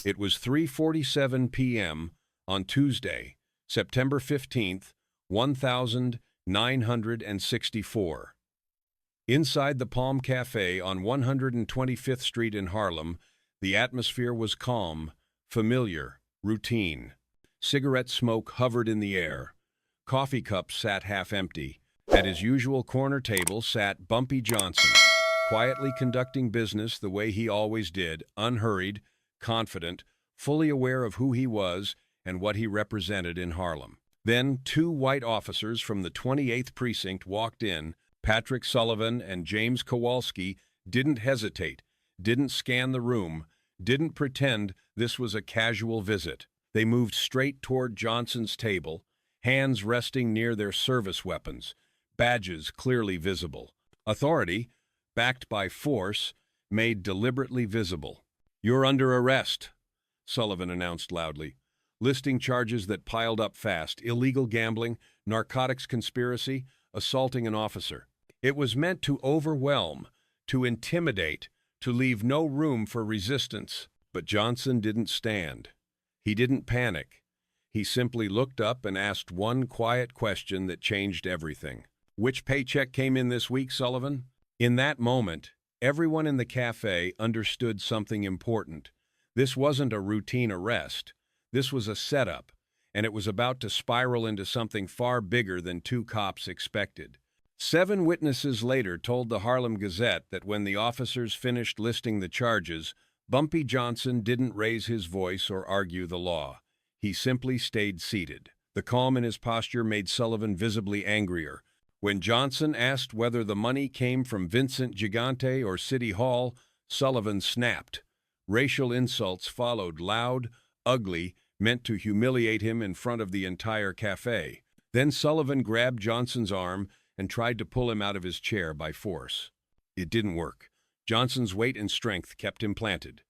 It was 3:47 p.m. on Tuesday, September 15th, 1964. Inside the Palm Cafe on 125th Street in Harlem, the atmosphere was calm, familiar, routine. Cigarette smoke hovered in the air. Coffee cups sat half empty. At his usual corner table sat Bumpy Johnson, quietly conducting business the way he always did, unhurried, confident, fully aware of who he was and what he represented in Harlem. Then 2 white officers from the 28th precinct walked in. Patrick Sullivan and James Kowalski didn't hesitate, didn't scan the room, didn't pretend this was a casual visit. They moved straight toward Johnson's table, hands resting near their service weapons, badges clearly visible. Authority, backed by force, made deliberately visible. "You're under arrest," Sullivan announced loudly, listing charges that piled up fast: illegal gambling, narcotics conspiracy, assaulting an officer. It was meant to overwhelm, to intimidate, to leave no room for resistance. But Johnson didn't stand. He didn't panic. He simply looked up and asked one quiet question that changed everything. "Which paycheck came in this week, Sullivan?" In that moment, everyone in the cafe understood something important. This wasn't a routine arrest. This was a setup, and it was about to spiral into something far bigger than 2 cops expected. 7 witnesses later told the Harlem Gazette that when the officers finished listing the charges, Bumpy Johnson didn't raise his voice or argue the law. He simply stayed seated. The calm in his posture made Sullivan visibly angrier. When Johnson asked whether the money came from Vincent Gigante or City Hall, Sullivan snapped. Racial insults followed, loud, ugly, meant to humiliate him in front of the entire cafe. Then Sullivan grabbed Johnson's arm and tried to pull him out of his chair by force. It didn't work. Johnson's weight and strength kept him planted.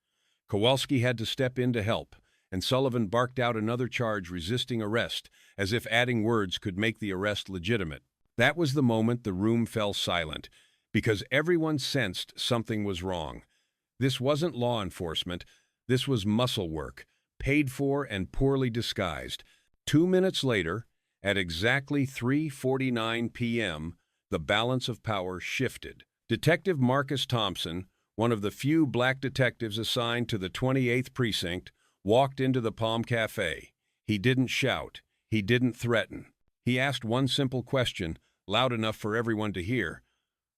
Kowalski had to step in to help, and Sullivan barked out another charge: resisting arrest, as if adding words could make the arrest legitimate. That was the moment the room fell silent, because everyone sensed something was wrong. This wasn't law enforcement. This was muscle work, paid for and poorly disguised. 2 minutes later, at exactly 3:49 p.m., the balance of power shifted. Detective Marcus Thompson, one of the few black detectives assigned to the 28th precinct, walked into the Palm Cafe. He didn't shout. He didn't threaten. He asked one simple question, loud enough for everyone to hear.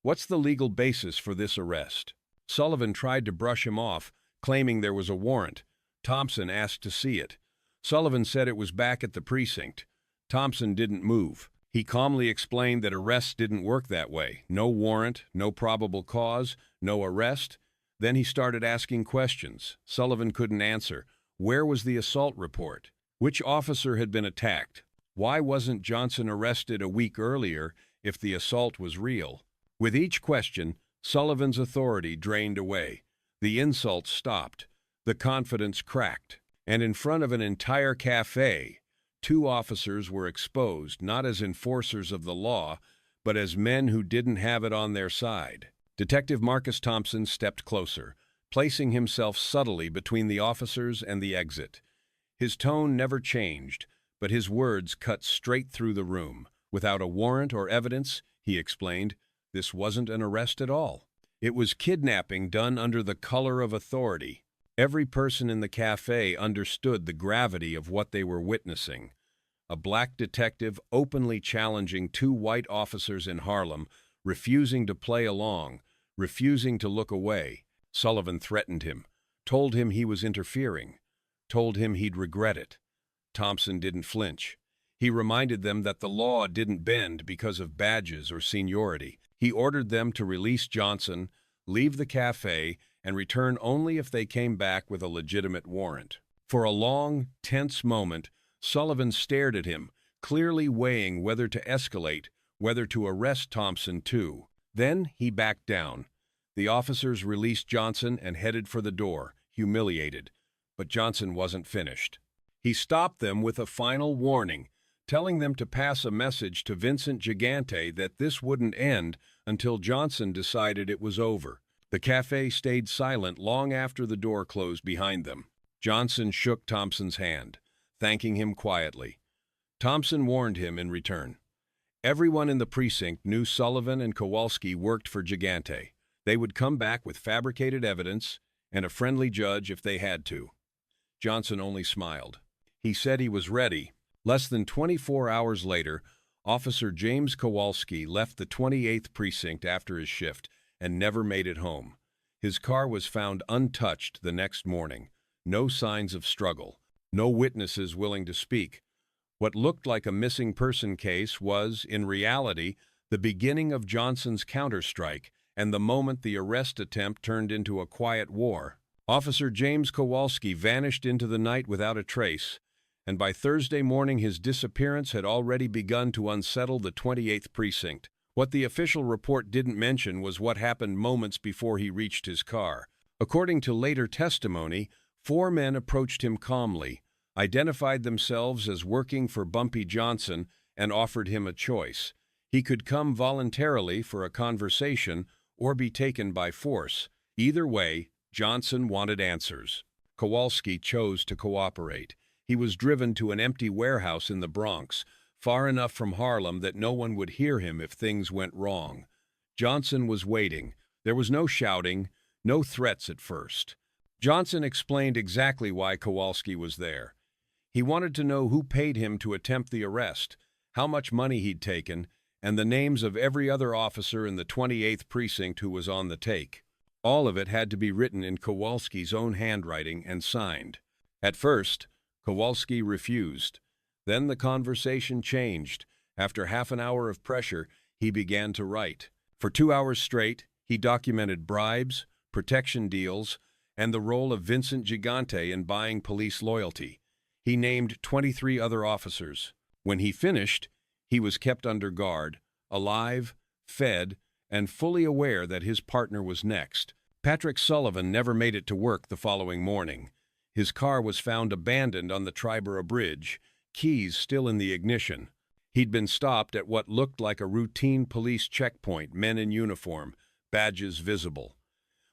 "What's the legal basis for this arrest?" Sullivan tried to brush him off, claiming there was a warrant. Thompson asked to see it. Sullivan said it was back at the precinct. Thompson didn't move. He calmly explained that arrests didn't work that way. No warrant, no probable cause, no arrest. Then he started asking questions. Sullivan couldn't answer. Where was the assault report? Which officer had been attacked? Why wasn't Johnson arrested a week earlier if the assault was real? With each question, Sullivan's authority drained away. The insults stopped. The confidence cracked. And in front of an entire cafe, 2 officers were exposed, not as enforcers of the law, but as men who didn't have it on their side. Detective Marcus Thompson stepped closer, placing himself subtly between the officers and the exit. His tone never changed, but his words cut straight through the room. Without a warrant or evidence, he explained, this wasn't an arrest at all. It was kidnapping done under the color of authority. Every person in the cafe understood the gravity of what they were witnessing. A black detective openly challenging 2 white officers in Harlem, refusing to play along, refusing to look away. Sullivan threatened him, told him he was interfering, told him he'd regret it. Thompson didn't flinch. He reminded them that the law didn't bend because of badges or seniority. He ordered them to release Johnson, leave the cafe, and return only if they came back with a legitimate warrant. For a long, tense moment, Sullivan stared at him, clearly weighing whether to escalate, whether to arrest Thompson too. Then he backed down. The officers released Johnson and headed for the door, humiliated. But Johnson wasn't finished. He stopped them with a final warning, telling them to pass a message to Vincent Gigante that this wouldn't end until Johnson decided it was over. The cafe stayed silent long after the door closed behind them. Johnson shook Thompson's hand, thanking him quietly. Thompson warned him in return. Everyone in the precinct knew Sullivan and Kowalski worked for Gigante. They would come back with fabricated evidence and a friendly judge if they had to. Johnson only smiled. He said he was ready. Less than 24 hours later, Officer James Kowalski left the 28th precinct after his shift and never made it home. His car was found untouched the next morning. No signs of struggle. No witnesses willing to speak. What looked like a missing person case was, in reality, the beginning of Johnson's counterstrike and the moment the arrest attempt turned into a quiet war. Officer James Kowalski vanished into the night without a trace, and by Thursday morning his disappearance had already begun to unsettle the 28th precinct. What the official report didn't mention was what happened moments before he reached his car. According to later testimony, 4 men approached him calmly, identified themselves as working for Bumpy Johnson, and offered him a choice. He could come voluntarily for a conversation or be taken by force. Either way, Johnson wanted answers. Kowalski chose to cooperate. He was driven to an empty warehouse in the Bronx, far enough from Harlem that no one would hear him if things went wrong. Johnson was waiting. There was no shouting, no threats at first. Johnson explained exactly why Kowalski was there. He wanted to know who paid him to attempt the arrest, how much money he'd taken, and the names of every other officer in the 28th precinct who was on the take. All of it had to be written in Kowalski's own handwriting and signed. At first, Kowalski refused. Then the conversation changed. After half an hour of pressure, he began to write. For 2 hours straight, he documented bribes, protection deals, and the role of Vincent Gigante in buying police loyalty. He named 23 other officers. When he finished, he was kept under guard, alive, fed, and fully aware that his partner was next. Patrick Sullivan never made it to work the following morning. His car was found abandoned on the Triborough Bridge, keys still in the ignition. He'd been stopped at what looked like a routine police checkpoint, men in uniform, badges visible.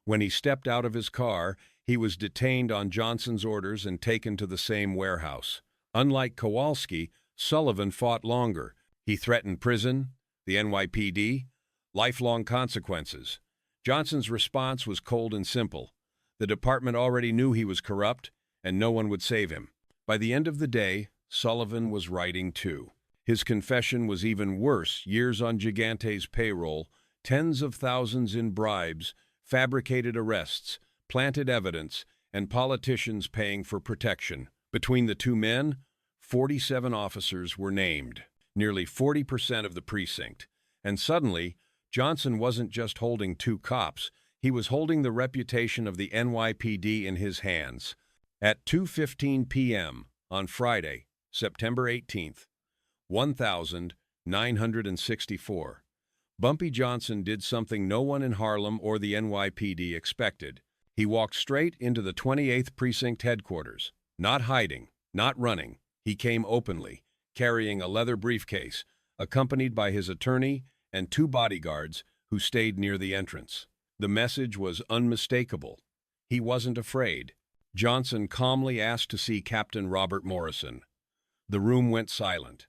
When he stepped out of his car, he was detained on Johnson's orders and taken to the same warehouse. Unlike Kowalski, Sullivan fought longer. He threatened prison, the NYPD, lifelong consequences. Johnson's response was cold and simple. The department already knew he was corrupt, and no one would save him. By the end of the day, Sullivan was writing too. His confession was even worse: years on Gigante's payroll, tens of thousands in bribes, fabricated arrests, planted evidence, and politicians paying for protection. Between the 2 men, 47 officers were named, nearly 40% of the precinct. And suddenly, Johnson wasn't just holding 2 cops, he was holding the reputation of the NYPD in his hands. At 2:15 p.m. on Friday, September 18th, 1964, Bumpy Johnson did something no one in Harlem or the NYPD expected. He walked straight into the 28th Precinct headquarters, not hiding, not running. He came openly, carrying a leather briefcase, accompanied by his attorney and 2 bodyguards who stayed near the entrance. The message was unmistakable. He wasn't afraid. Johnson calmly asked to see Captain Robert Morrison. The room went silent.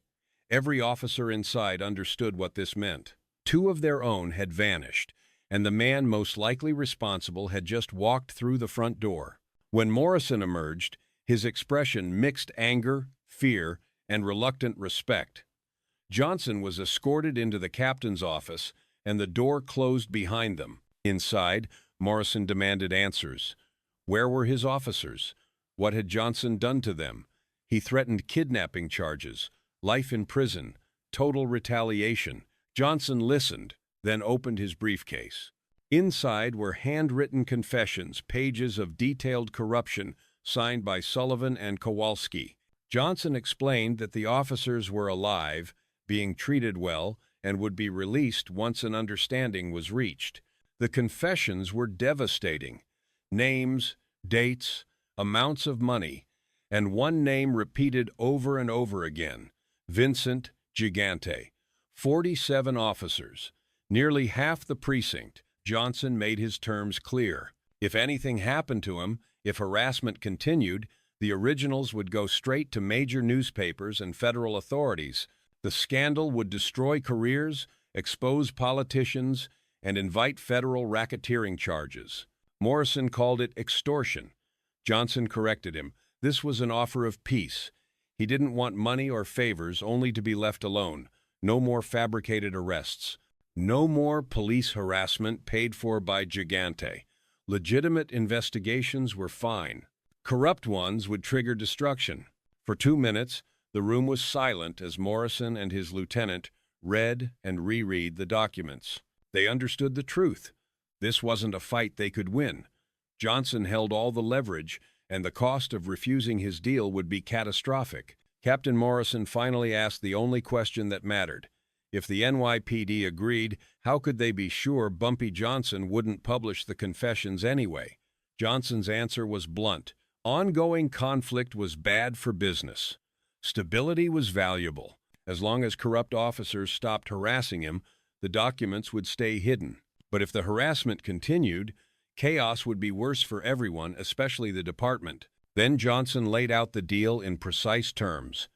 Every officer inside understood what this meant. 2 of their own had vanished, and the man most likely responsible had just walked through the front door. When Morrison emerged, his expression mixed anger, fear, and reluctant respect. Johnson was escorted into the captain's office, and the door closed behind them. Inside, Morrison demanded answers. Where were his officers? What had Johnson done to them? He threatened kidnapping charges, life in prison, total retaliation. Johnson listened, then opened his briefcase. Inside were handwritten confessions, pages of detailed corruption, signed by Sullivan and Kowalski. Johnson explained that the officers were alive, being treated well, and would be released once an understanding was reached. The confessions were devastating. Names, dates, amounts of money, and one name repeated over and over again: Vincent Gigante. 47 officers, nearly half the precinct. Johnson made his terms clear. If anything happened to him, If harassment continued, the originals would go straight to major newspapers and federal authorities. The scandal would destroy careers, expose politicians, and invite federal racketeering charges. Morrison called it extortion. Johnson corrected him. This was an offer of peace. He didn't want money or favors, only to be left alone. No more fabricated arrests. No more police harassment paid for by Gigante. Legitimate investigations were fine. Corrupt ones would trigger destruction. For 2 minutes, the room was silent as Morrison and his lieutenant read and reread the documents. They understood the truth. This wasn't a fight they could win. Johnson held all the leverage, and the cost of refusing his deal would be catastrophic. Captain Morrison finally asked the only question that mattered. If the NYPD agreed, how could they be sure Bumpy Johnson wouldn't publish the confessions anyway? Johnson's answer was blunt. Ongoing conflict was bad for business. Stability was valuable. As long as corrupt officers stopped harassing him, the documents would stay hidden. But if the harassment continued, chaos would be worse for everyone, especially the department. Then Johnson laid out the deal in precise terms.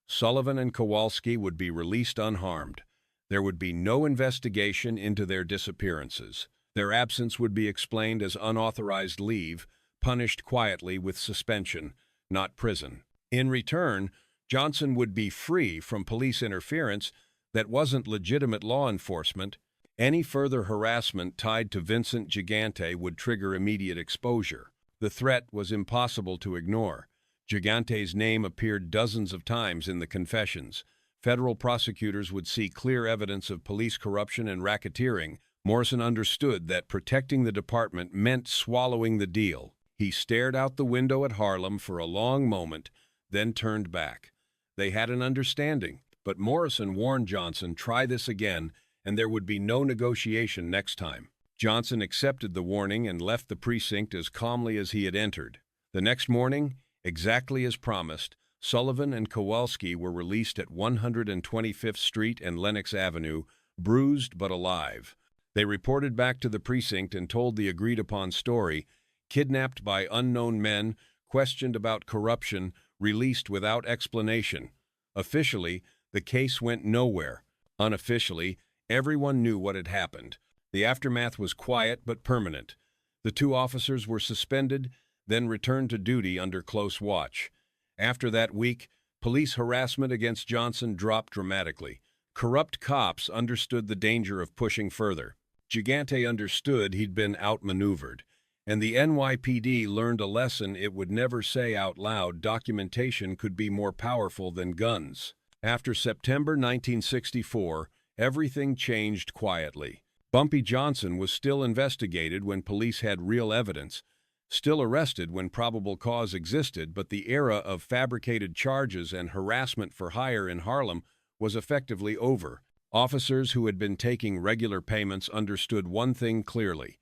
Sullivan and Kowalski would be released unharmed. There would be no investigation into their disappearances. Their absence would be explained as unauthorized leave, punished quietly with suspension, not prison. In return, Johnson would be free from police interference that wasn't legitimate law enforcement. Any further harassment tied to Vincent Gigante would trigger immediate exposure. The threat was impossible to ignore. Gigante's name appeared dozens of times in the confessions. Federal prosecutors would see clear evidence of police corruption and racketeering. Morrison understood that protecting the department meant swallowing the deal. He stared out the window at Harlem for a long moment, then turned back. They had an understanding, but Morrison warned Johnson, try this again, and there would be no negotiation next time. Johnson accepted the warning and left the precinct as calmly as he had entered. The next morning, exactly as promised, Sullivan and Kowalski were released at 125th Street and Lenox Avenue, bruised but alive. They reported back to the precinct and told the agreed-upon story: kidnapped by unknown men, questioned about corruption, released without explanation. Officially, the case went nowhere. Unofficially, everyone knew what had happened. The aftermath was quiet but permanent. The 2 officers were suspended, then returned to duty under close watch. After that week, police harassment against Johnson dropped dramatically. Corrupt cops understood the danger of pushing further. Gigante understood he'd been outmaneuvered, and the NYPD learned a lesson it would never say out loud: documentation could be more powerful than guns. After September 1964, everything changed quietly. Bumpy Johnson was still investigated when police had real evidence, still arrested when probable cause existed, but the era of fabricated charges and harassment for hire in Harlem was effectively over. Officers who had been taking regular payments understood one thing clearly: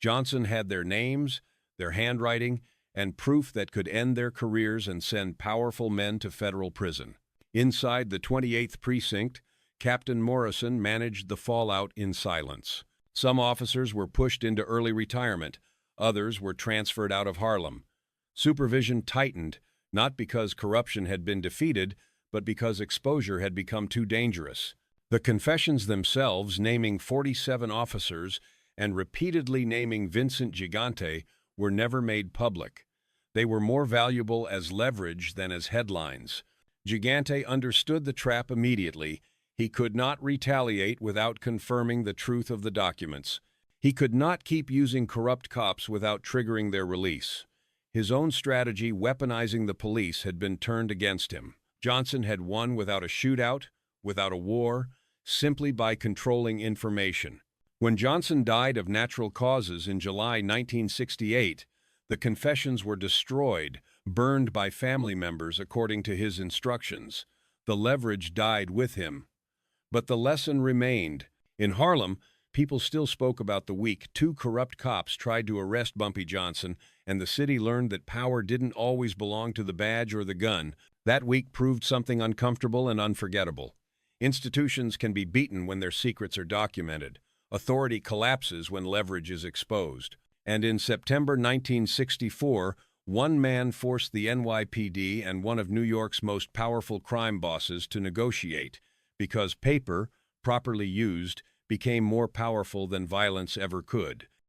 Johnson had their names, their handwriting, and proof that could end their careers and send powerful men to federal prison. Inside the 28th Precinct, Captain Morrison managed the fallout in silence. Some officers were pushed into early retirement. Others were transferred out of Harlem. Supervision tightened, not because corruption had been defeated, but because exposure had become too dangerous. The confessions themselves, naming 47 officers and repeatedly naming Vincent Gigante, were never made public. They were more valuable as leverage than as headlines. Gigante understood the trap immediately. He could not retaliate without confirming the truth of the documents. He could not keep using corrupt cops without triggering their release. His own strategy, weaponizing the police, had been turned against him. Johnson had won without a shootout, without a war, simply by controlling information. When Johnson died of natural causes in July 1968, the confessions were destroyed, burned by family members according to his instructions. The leverage died with him. But the lesson remained. In Harlem, people still spoke about the week 2 corrupt cops tried to arrest Bumpy Johnson, and the city learned that power didn't always belong to the badge or the gun. That week proved something uncomfortable and unforgettable. Institutions can be beaten when their secrets are documented. Authority collapses when leverage is exposed. And in September 1964, One man forced the NYPD and one of New York's most powerful crime bosses to negotiate because paper, properly used, became more powerful than violence ever could.